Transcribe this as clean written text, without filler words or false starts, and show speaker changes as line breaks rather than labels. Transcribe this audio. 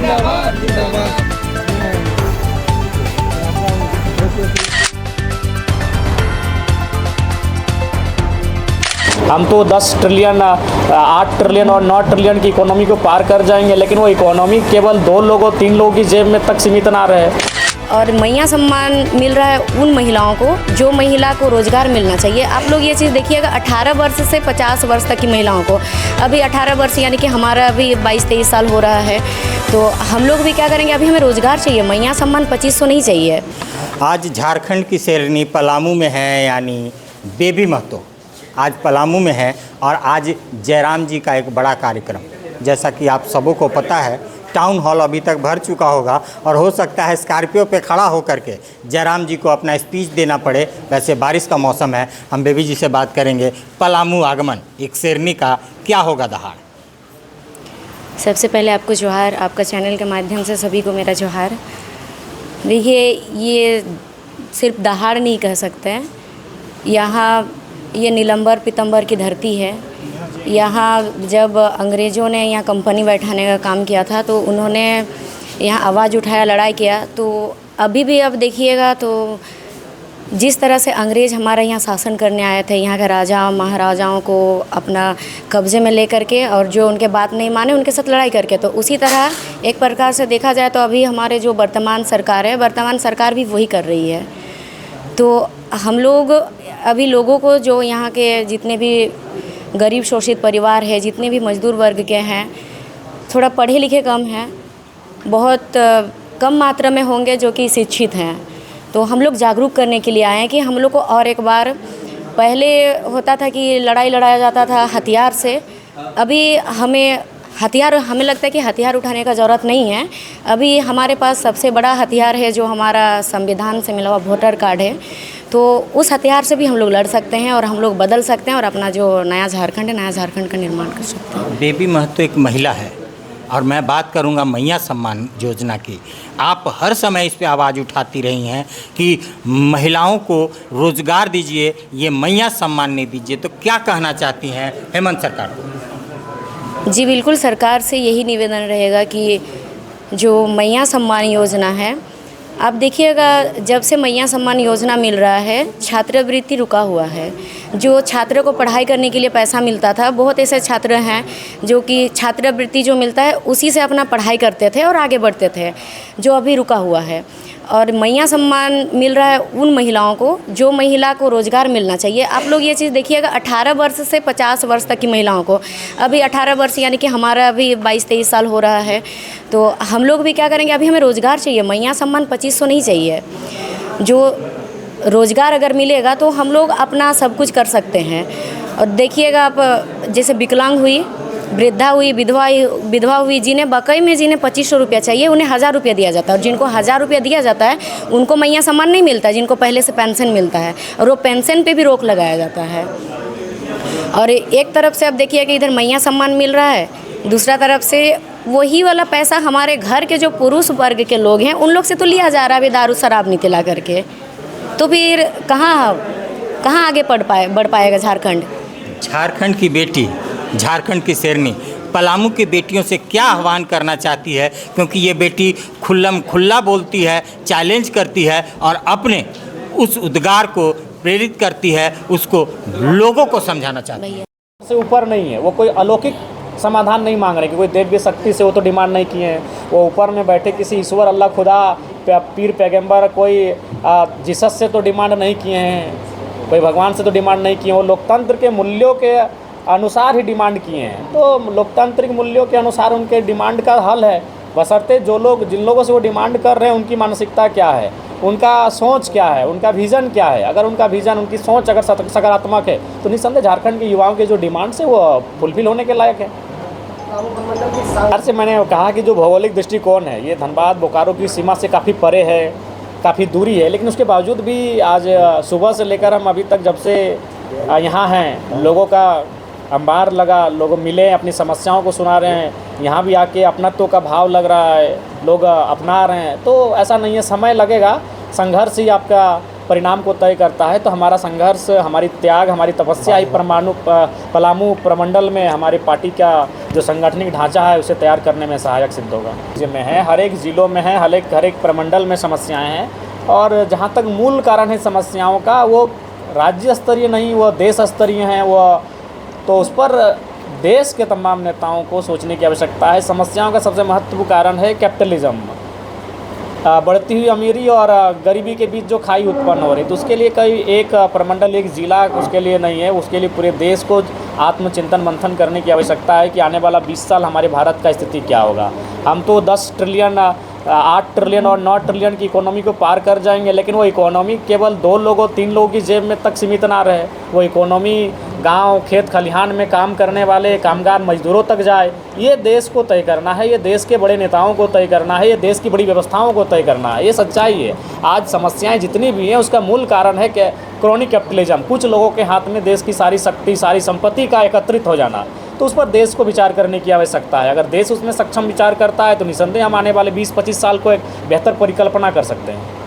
जिंदाबाद जिंदाबाद।
हम तो 10 ट्रिलियन 8 ट्रिलियन और 9 ट्रिलियन की इकोनॉमी को पार कर जाएंगे, लेकिन वो इकोनॉमी केवल 2 लोगों 3 लोगों की जेब में तक सीमित ना रहे।
और मैया सम्मान मिल रहा है उन महिलाओं को जो महिला को रोज़गार मिलना चाहिए। आप लोग ये चीज़ देखिएगा, 18 वर्ष से 50 वर्ष तक की महिलाओं को, अभी 18 वर्ष यानी कि हमारा अभी 22-23 साल हो रहा है, तो हम लोग भी क्या करेंगे, अभी हमें रोज़गार चाहिए। मैया सम्मान 2500 नहीं चाहिए।
आज झारखंड की शेरनी पलामू में है, यानी बेबी महतो आज पलामू में है। और आज जयराम जी का एक बड़ा कार्यक्रम, जैसा कि आप सबों को पता है, टाउन हॉल अभी तक भर चुका होगा और हो सकता है स्कॉर्पियो पे खड़ा होकर के जयराम जी को अपना स्पीच देना पड़े। वैसे बारिश का मौसम है, हम बेबी जी से बात करेंगे। पलामू आगमन एक शेरनी का क्या होगा दहाड़?
सबसे पहले आपको जोहार, आपका चैनल के माध्यम से सभी को मेरा जोहार। देखिए, ये सिर्फ दहाड़ नहीं कह सकते हैं, यहाँ ये नीलंबर पीतंबर की धरती है। यहाँ जब अंग्रेज़ों ने यहाँ कंपनी बैठाने का काम किया था तो उन्होंने यहाँ आवाज़ उठाया, लड़ाई किया। तो अभी भी अब देखिएगा तो जिस तरह से अंग्रेज़ हमारे यहाँ शासन करने आए थे, यहाँ के राजा महाराजाओं को अपना कब्ज़े में लेकर के, और जो उनके बात नहीं माने उनके साथ लड़ाई करके, तो उसी तरह एक प्रकार से देखा जाए तो अभी हमारे जो वर्तमान सरकार है, वर्तमान सरकार भी वही कर रही है। तो हम लोग अभी लोगों को, जो यहाँ के जितने भी गरीब शोषित परिवार है, जितने भी मजदूर वर्ग के हैं, थोड़ा पढ़े लिखे कम हैं, बहुत कम मात्रा में होंगे जो कि शिक्षित हैं। तो हम लोग जागरूक करने के लिए आए हैं कि हम लोग को और एक बार, पहले होता था कि लड़ाई लड़ाया जाता था हथियार से, अभी हमें लगता है कि हथियार उठाने का ज़रूरत नहीं है। अभी हमारे पास सबसे बड़ा हथियार है जो हमारा संविधान से मिला हुआ वोटर कार्ड है, तो उस हथियार से भी हम लोग लड़ सकते हैं और हम लोग बदल सकते हैं और अपना जो नया झारखंड है, नया झारखंड का निर्माण कर सकते हैं।
बेबी महतो एक महिला है और मैं बात करूंगा मैया सम्मान योजना की। आप हर समय इस पे आवाज़ उठाती रही हैं कि महिलाओं को रोज़गार दीजिए, ये मैया सम्मान नहीं दीजिए, तो क्या कहना चाहती हैं हेमंत सरकार को?
जी बिल्कुल, सरकार से यही निवेदन रहेगा कि जो मैया सम्मान योजना है, आप देखिएगा, जब से मैया सम्मान योजना मिल रहा है, छात्रवृत्ति रुका हुआ है। जो छात्र को पढ़ाई करने के लिए पैसा मिलता था, बहुत ऐसे छात्र हैं जो कि छात्रवृत्ति जो मिलता है उसी से अपना पढ़ाई करते थे और आगे बढ़ते थे, जो अभी रुका हुआ है। और मैया सम्मान मिल रहा है उन महिलाओं को जो महिला को रोज़गार मिलना चाहिए। आप लोग ये चीज़ देखिएगा, 18 वर्ष से 50 वर्ष तक की महिलाओं को, अभी 18 वर्ष यानी कि हमारा अभी 22-23 साल हो रहा है, तो हम लोग भी क्या करेंगे, अभी हमें रोज़गार चाहिए। मैया सम्मान 2500 नहीं चाहिए। जो रोज़गार अगर मिलेगा तो हम लोग अपना सब कुछ कर सकते हैं। और देखिएगा आप, जैसे विकलांग हुई, वृद्धा हुई, विधवा हुई, जिन्हें बकई में जिन्हें 2500 रुपया चाहिए, उन्हें 1000 रुपया दिया जाता है। और जिनको 1000 रुपया दिया जाता है उनको मैया सम्मान नहीं मिलता, जिनको पहले से पेंशन मिलता है, और वो पेंशन पे भी रोक लगाया जाता है। और एक तरफ से अब देखिए कि इधर मैया सम्मान मिल रहा है, दूसरा तरफ से वही वाला पैसा हमारे घर के जो पुरुष वर्ग के लोग हैं उन लोग से तो लिया जा रहा है, अभी दारू शराब नीति ला करके। तो फिर कहाँ आगे बढ़ पाएगा झारखंड?
झारखंड की बेटी, झारखंड की शेरनी पलामू की बेटियों से क्या आह्वान करना चाहती है, क्योंकि ये बेटी खुल्ला बोलती है, चैलेंज करती है और अपने उस उद्गार को प्रेरित करती है, उसको लोगों को समझाना चाहती है।
से ऊपर नहीं है, वो कोई अलौकिक समाधान नहीं मांग रहे कि कोई दिव्य शक्ति से वो तो डिमांड नहीं किए हैं। वो ऊपर में बैठे किसी ईश्वर, अल्लाह, खुदा, पीर, पैगंबर, कोई जीसस से तो डिमांड नहीं किए हैं, कोई भगवान से तो डिमांड नहीं किए हैं। वो लोकतंत्र के मूल्यों के अनुसार ही डिमांड किए हैं। तो लोकतांत्रिक मूल्यों के अनुसार उनके डिमांड का हल है, बशर्ते जिन लोगों से वो डिमांड कर रहे हैं उनकी मानसिकता क्या है, उनका सोच क्या है, उनका विज़न क्या है। अगर उनका विज़न, उनकी सोच अगर सकारात्मक है तो निस्संदेह झारखंड के युवाओं के जो डिमांड्स है वो फुलफिल होने के लायक है। सरकार से मैंने कहा कि जो भौगोलिक दृष्टिकोण है ये धनबाद बोकारो की सीमा से काफ़ी परे है, काफ़ी दूरी है, लेकिन उसके बावजूद भी आज सुबह से लेकर हम अभी तक जब से यहाँ हैं, लोगों का अंबार लगा, लोग मिले, अपनी समस्याओं को सुना रहे हैं, यहाँ भी आके अपनत्व का भाव लग रहा है, लोग अपना रहे हैं। तो ऐसा नहीं है, समय लगेगा, संघर्ष ही आपका परिणाम को तय करता है, तो हमारा संघर्ष, हमारी त्याग, हमारी तपस्या ही पलामू प्रमंडल में हमारी पार्टी का जो संगठनिक ढांचा है उसे तैयार करने में सहायक सिद्ध होगा। राज्य में है, हर एक ज़िलों में है, हर एक प्रमंडल में समस्याएं हैं, और जहाँ तक मूल कारण है समस्याओं का वो राज्य स्तरीय नहीं, वो देश स्तरीय हैं, वो तो उस पर देश के तमाम नेताओं को सोचने की आवश्यकता है। समस्याओं का सबसे महत्वपूर्ण कारण है कैपिटलिज्म, बढ़ती हुई अमीरी और गरीबी के बीच जो खाई उत्पन्न हो रही, तो उसके लिए कोई एक प्रमंडल, एक ज़िला उसके लिए नहीं है, उसके लिए पूरे देश को आत्मचिंतन मंथन करने की आवश्यकता है कि आने वाला 20 साल हमारे भारत का स्थिति क्या होगा। हम तो 10 ट्रिलियन, 8 ट्रिलियन और 9 ट्रिलियन की इकोनॉमी को पार कर जाएंगे, लेकिन वो इकोनॉमी केवल 2 लोगों 3 लोगों की जेब में तक सीमित ना रहे, वो इकोनॉमी गांव, खेत खलिहान में काम करने वाले कामगार मजदूरों तक जाए। ये देश को तय करना है, ये देश के बड़े नेताओं को तय करना है, ये देश की बड़ी व्यवस्थाओं को तय करना है, ये सच्चाई है। आज समस्याएं जितनी भी हैं उसका मूल कारण है कि क्रोनिक कैपिटलिज्म, कुछ लोगों के हाथ में देश की सारी शक्ति, सारी संपत्ति का एकत्रित हो जाना, तो उस पर देश को विचार करने की आवश्यकता है। अगर देश उसमें सक्षम विचार करता है तो निसंदेह हम आने वाले 20-25 साल को एक बेहतर परिकल्पना कर सकते हैं।